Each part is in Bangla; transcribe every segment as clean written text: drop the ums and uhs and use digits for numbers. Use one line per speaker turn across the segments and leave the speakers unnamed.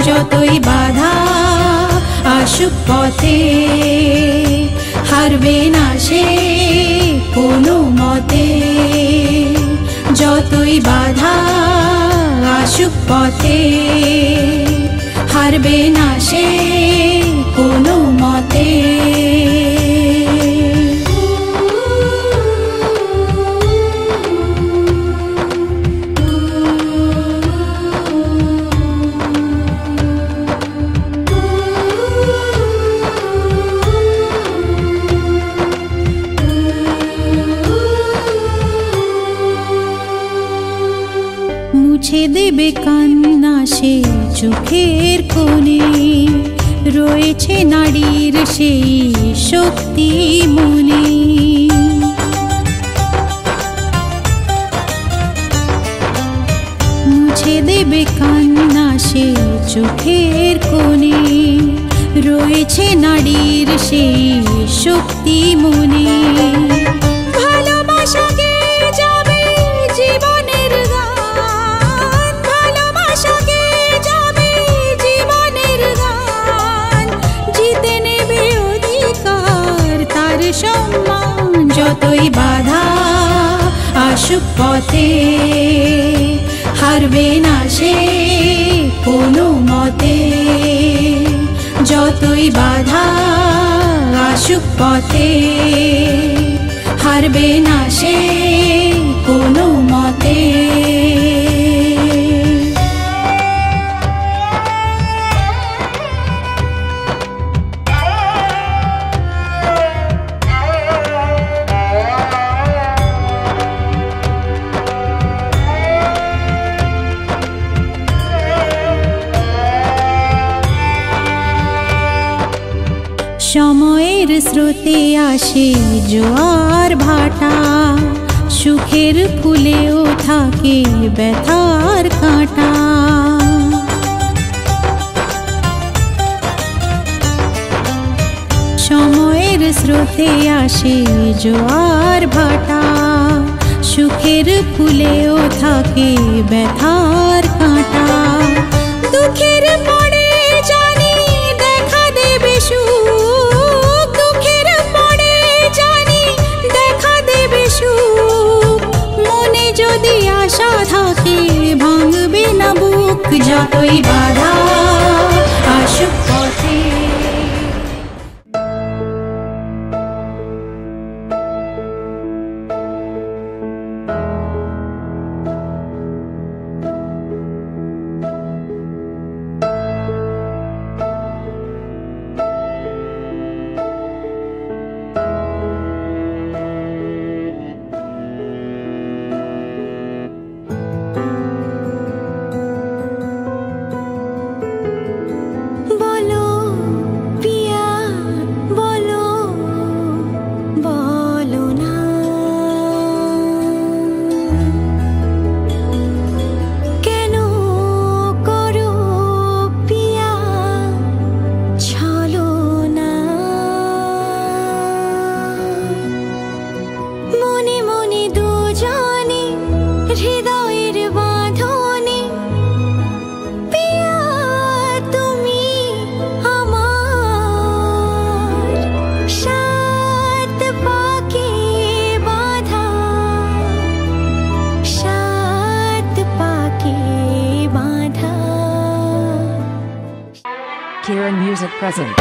যতই বাধা আসুক পথে, হারবে না সে কোনো মতে। যতই বাধা আসুক পথে, হারবে না সে কোনো মতে। মুছে দেবে কান্না সে চোখের কোণে, রয়েছে নারীর সেই শক্তি মনে। মুছে দেবে কান্না সে চোখের কোণে, রয়েছে নারীর সেই শক্তি মনে। ভালোবাসাকে যাবে জীবনের গান, ভালোবাসাকে যাবে জীবনের গান, জিতে নেবে যতই বাধা আসুক পথে, হারবে না সে কোনো মতে। যতই বাধা আসুক পথে, হারবে না সে কোনো মতে। সময়ের স্রোতে আসে জোয়ার ভাটা, সুখের ফুলেও থাকে ব্যথার কাঁটা। সময়ের স্রোতে আসে জোয়ার ভাটা, সুখের ফুলেও থাকে ব্যথার কাঁটা। দুঃখের পরে জানি দেখা দেবে সুখ, দুঃখের পরে জানি দেখা দেবে সুখ। মনে যদি আশা থাকে ভাঙবে না বুক, যতই বাধা আসুক পথে।
Kieran Music presents.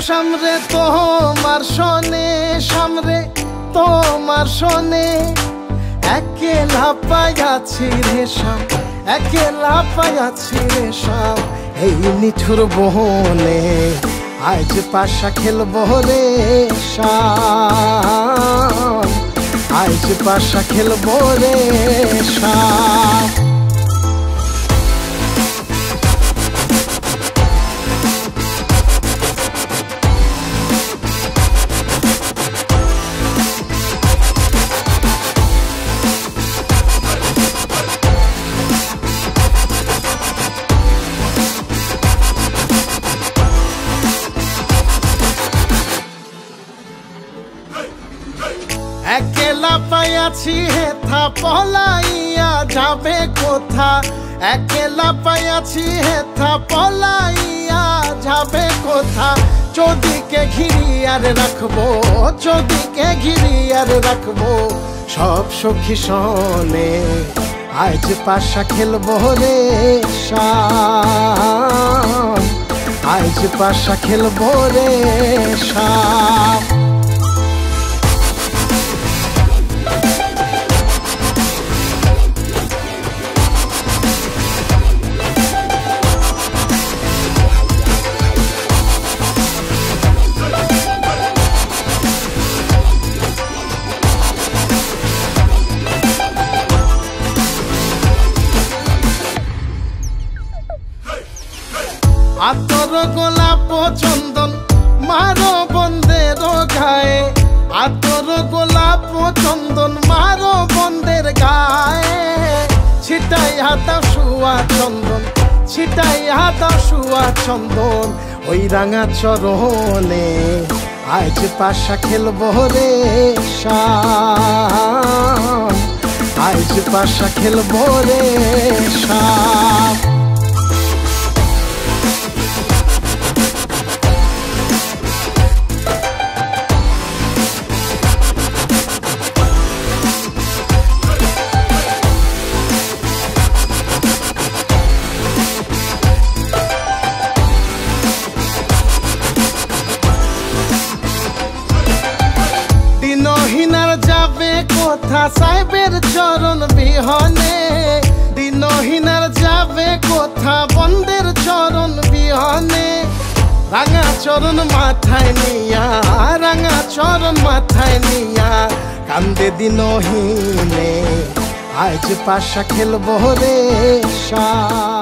সামরে তোমার শোনে, সামরে তোমার শোনে, একেলা পাইয়াছি রে শাম, একেলা পাইয়াছি রে শাম, এই নিঠুর বহনে আজ পাশা খেলবো রে শাম, আজ পাশা খেলবো রে শাম। একেলা পাইয়াছি হেথা পলাইয়া যাবে কোথা, একেলা পাইয়াছি হেথা পলাইয়া যাবে কোথা, চৌদিকে ঘিরিয়ার রাখবো, চৌদিকে ঘিরিয়ার রাখবো সব সখী শোনে, আজ পাশা খেলবো রে শাম, আজ পাশা খেলবো রে শাম। আতর গোলাপ চন্দন মারো বন্দের গায়ে, আতর গোলাপ চন্দন মারো বন্দের গায়ে, ছিটাই হাতা শুয়া চন্দন, ছিটাই হাতা শুয়া চন্দন ওই রাঙা চরণে, আজ পাশা খেলবো রে শাম, আজ পাশা খেলবো রে শাম। দিনহীনার যাবে কোথা সাহেবের চরণ বিহনে, দিনহীনার যাবে কোথা বন্দের চরণ বিহনে, রাঙা চরণ মাথায় নিয়া, রাঙা চরণ মাথায় নিয়া কান্দে দিনহীনে, আজ পাশা খেলবো রে শাম।